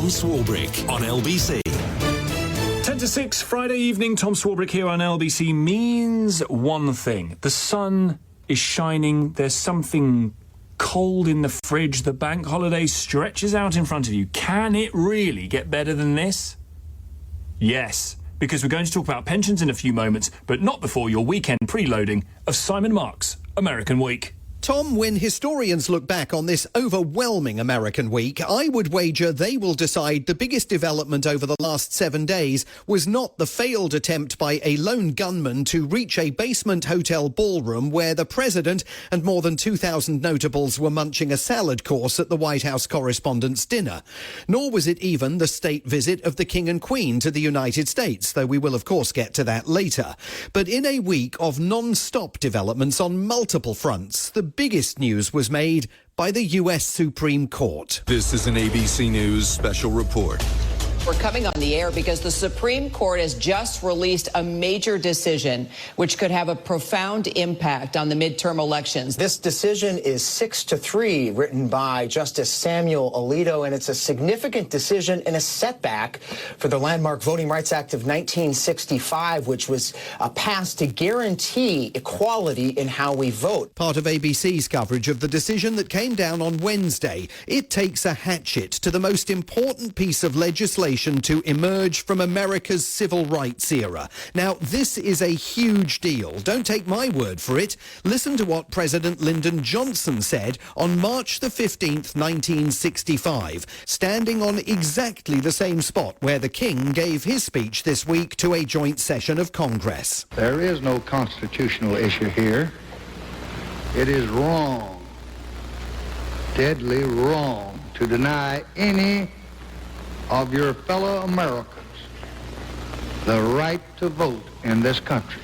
Tom Swarbrick on LBC. 10 to 6, Friday evening, Tom Swarbrick here on LBC means one thing. The sun is shining, there's something cold in the fridge, the bank holiday stretches out in front of you. Can it really get better than this? Yes, because we're going to talk about pensions in a few moments, but not before your weekend preloading of Simon Mark's American Week. Tom, when historians look back on this overwhelming American week, I would wager they will decide the biggest development over the last 7 days was not the failed attempt by a lone gunman to reach a basement hotel ballroom where the president and more than 2,000 notables were munching a salad course at the White House Correspondents' Dinner. Nor was it even the state visit of the King and Queen to the United States, though we will of course get to that later. But in a week of non-stop developments on multiple fronts, the biggest news was made by the US Supreme Court. This is an ABC News special report. We're coming on the air because the Supreme Court has just released a major decision which could have a profound impact on the midterm elections. This decision is 6-3, written by Justice Samuel Alito, and it's a significant decision and a setback for the landmark Voting Rights Act of 1965, which was passed to guarantee equality in how we vote. Part of ABC's coverage of the decision that came down on Wednesday. It takes a hatchet to the most important piece of legislation to emerge from America's civil rights era. Now, this is a huge deal. Don't take my word for it. Listen to what President Lyndon Johnson said on March the 15th, 1965, standing on exactly the same spot where the King gave his speech this week to a joint session of Congress. There is no constitutional issue here. It is wrong, deadly wrong, to deny any of your fellow Americans the right to vote in this country.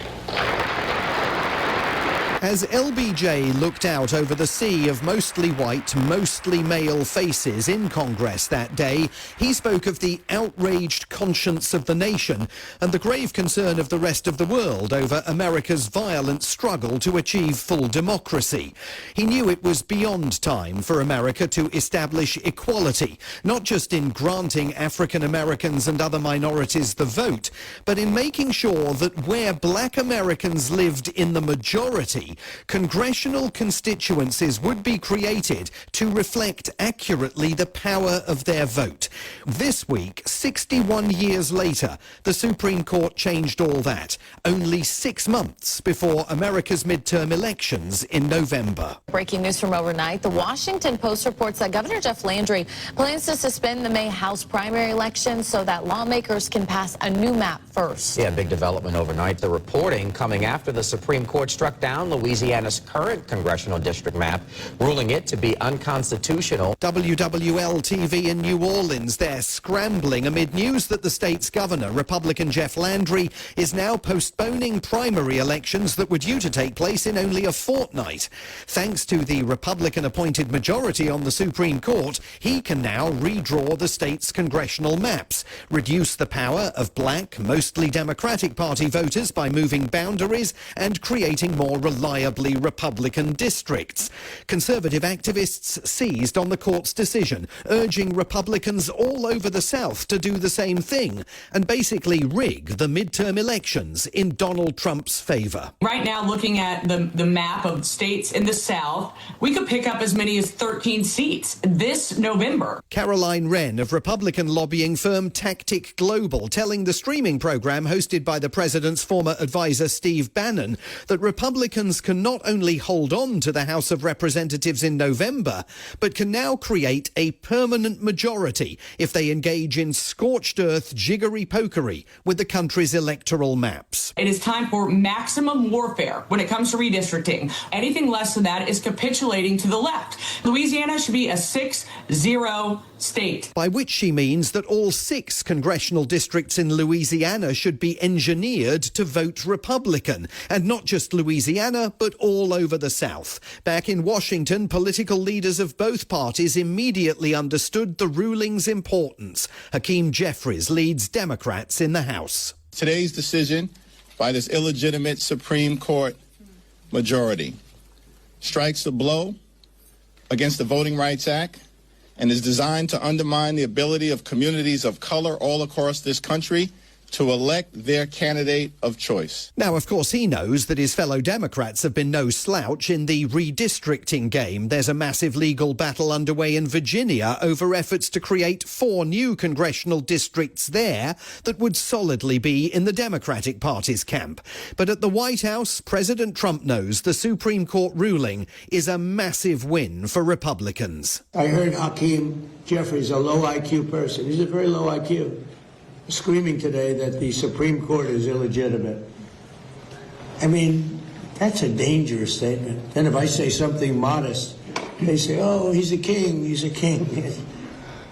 As LBJ looked out over the sea of mostly white, mostly male faces in Congress that day, he spoke of the outraged conscience of the nation and the grave concern of the rest of the world over America's violent struggle to achieve full democracy. He knew it was beyond time for America to establish equality, not just in granting African Americans and other minorities the vote, but in making sure that where black Americans lived in the majority, congressional constituencies would be created to reflect accurately the power of their vote. This week, 61 years later, the Supreme Court changed all that, only 6 months before America's midterm elections in November. Breaking news from overnight, the Washington Post reports that Governor Jeff Landry plans to suspend the May House primary election so that lawmakers can pass a new map first. Yeah, big development overnight. The reporting coming after the Supreme Court struck down Louisiana's current congressional district map, ruling it to be unconstitutional. WWL-TV in New Orleans, they're scrambling amid news that the state's governor, Republican Jeff Landry, is now postponing primary elections that were due to take place in only a fortnight. Thanks to the Republican-appointed majority on the Supreme Court, he can now redraw the state's congressional maps, reduce the power of black, mostly Democratic Party voters by moving boundaries and creating more reliably Republican districts. Conservative activists seized on the court's decision, urging Republicans all over the South to do the same thing and basically rig the midterm elections in Donald Trump's favor. Right now, looking at the map of states in the South, we could pick up as many as 13 seats this November. Caroline Wren of Republican lobbying firm Tactic Global telling the streaming program hosted by the president's former advisor Steve Bannon that Republicans can not only hold on to the House of Representatives in November, but can now create a permanent majority if they engage in scorched earth jiggery-pokery with the country's electoral maps. It is time for maximum warfare when it comes to redistricting. Anything less than that is capitulating to the left. Louisiana should be a 6-0 state. By which she means that all 6 congressional districts in Louisiana should be engineered to vote Republican, and not just Louisiana, but all over the South. Back in Washington, political leaders of both parties immediately understood the ruling's importance. Hakeem Jeffries leads Democrats in the House. Today's decision by this illegitimate Supreme Court majority strikes a blow against the Voting Rights Act and is designed to undermine the ability of communities of color all across this country to elect their candidate of choice. Now, of course, he knows that his fellow Democrats have been no slouch in the redistricting game. There's a massive legal battle underway in Virginia over efforts to create 4 new congressional districts there that would solidly be in the Democratic Party's camp. But at the White House, President Trump knows the Supreme Court ruling is a massive win for Republicans. I heard Hakeem Jeffries, a low IQ person. He's a very low IQ. Screaming today that the Supreme Court is illegitimate. I mean, that's a dangerous statement. Then if I say something modest, they say, oh, he's a king, he's a king.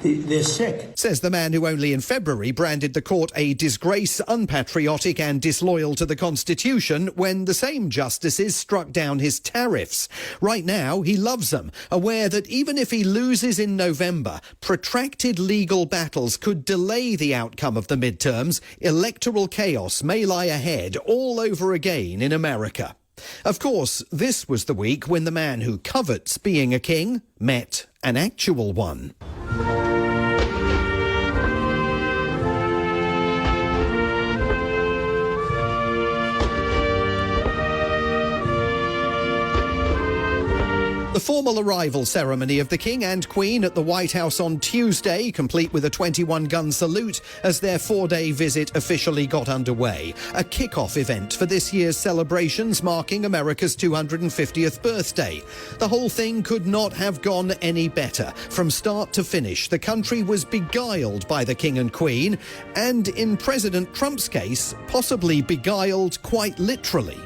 They're sick. Says the man who only in February branded the court a disgrace, unpatriotic and disloyal to the Constitution when the same justices struck down his tariffs. Right now, he loves them, aware that even if he loses in November, protracted legal battles could delay the outcome of the midterms. Electoral chaos may lie ahead all over again in America. Of course, this was the week when the man who covets being a king met an actual one. The formal arrival ceremony of the King and Queen at the White House on Tuesday, complete with a 21-gun salute as their 4-day visit officially got underway. A kick-off event for this year's celebrations marking America's 250th birthday. The whole thing could not have gone any better. From start to finish, the country was beguiled by the King and Queen, and in President Trump's case, possibly beguiled quite literally.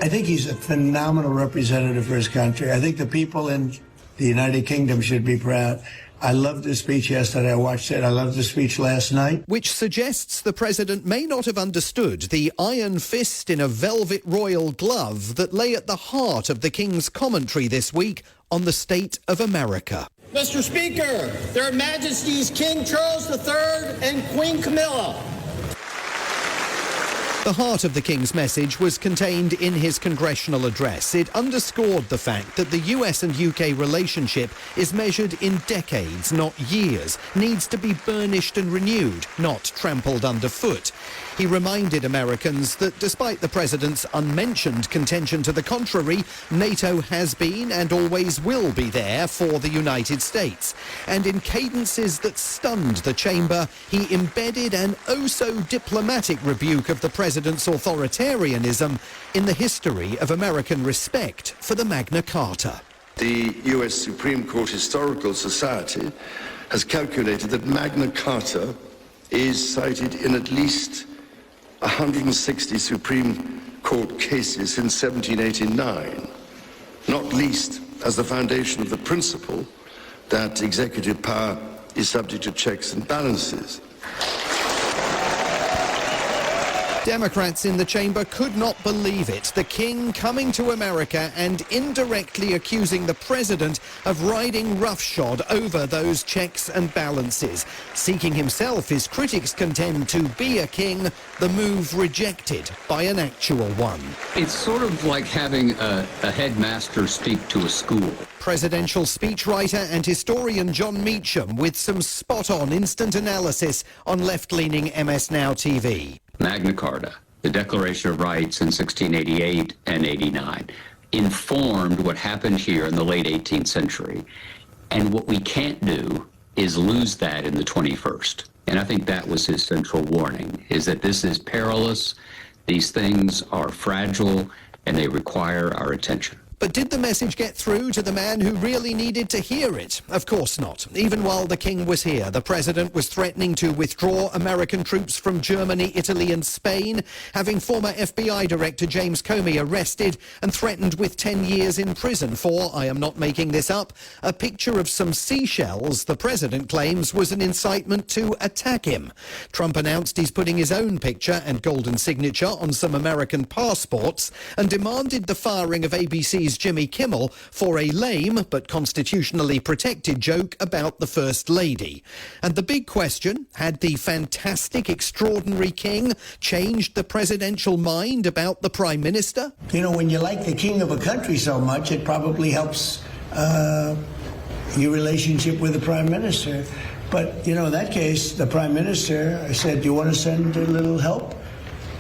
I think he's a phenomenal representative for his country. I think the people in the United Kingdom should be proud. I loved his speech yesterday. I watched it. I loved the speech last night. Which suggests the president may not have understood the iron fist in a velvet royal glove that lay at the heart of the King's commentary this week on the state of America. Mr. Speaker, Their Majesties King Charles III and Queen Camilla. The heart of the King's message was contained in his congressional address. It underscored the fact that the US and UK relationship is measured in decades, not years, needs to be burnished and renewed, not trampled underfoot. He reminded Americans that despite the president's unmentioned contention to the contrary, NATO has been and always will be there for the United States. And in cadences that stunned the chamber, he embedded an oh-so-diplomatic rebuke of the president's authoritarianism in the history of American respect for the Magna Carta. The US Supreme Court Historical Society has calculated that Magna Carta is cited in at least 160 Supreme Court cases since 1789, not least as the foundation of the principle that executive power is subject to checks and balances. Democrats in the chamber could not believe it. The King coming to America and indirectly accusing the president of riding roughshod over those checks and balances. Seeking himself, his critics contend, to be a king, the move rejected by an actual one. It's sort of like having a headmaster speak to a school. Presidential speechwriter and historian John Meacham with some spot-on instant analysis on left-leaning MS Now TV. Magna Carta, the Declaration of Rights in 1688 and 89, informed what happened here in the late 18th century. And what we can't do is lose that in the 21st. And I think that was his central warning, is that this is perilous, these things are fragile, and they require our attention. But did the message get through to the man who really needed to hear it? Of course not. Even while the King was here, the president was threatening to withdraw American troops from Germany, Italy and Spain, having former FBI Director James Comey arrested and threatened with 10 years in prison for, I am not making this up, a picture of some seashells the president claims was an incitement to attack him. Trump announced he's putting his own picture and golden signature on some American passports and demanded the firing of ABC's Jimmy Kimmel for a lame but constitutionally protected joke about the First Lady. And the big question, had the fantastic, extraordinary King changed the presidential mind about the Prime Minister? You know, when you like the king of a country so much, it probably helps your relationship with the prime minister. But, you know, in that case, the prime minister, I said, do you want to send a little help?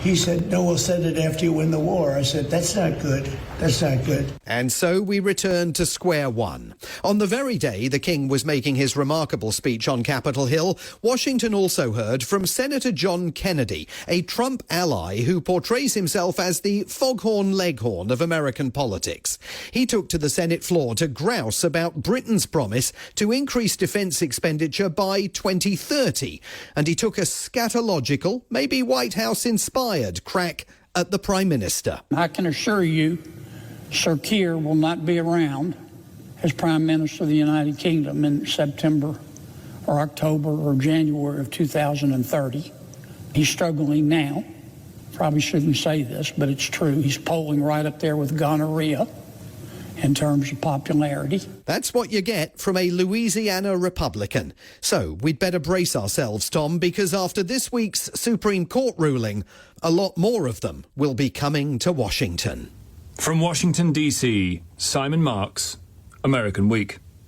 He said, no, we'll send it after you win the war. I said, that's not good. That's not good. And so we returned to square one. On the very day the King was making his remarkable speech on Capitol Hill, Washington also heard from Senator John Kennedy, a Trump ally who portrays himself as the foghorn leghorn of American politics. He took to the Senate floor to grouse about Britain's promise to increase defence expenditure by 2030. And he took a scatological, maybe White House-inspired crack at the Prime Minister. I can assure you, Sir Keir will not be around as Prime Minister of the United Kingdom in September or October or January of 2030. He's struggling now. Probably shouldn't say this, but it's true. He's polling right up there with gonorrhea in terms of popularity. That's what you get from a Louisiana Republican. So we'd better brace ourselves, Tom, because after this week's Supreme Court ruling, a lot more of them will be coming to Washington. From Washington, D.C., Simon Marks, American Week.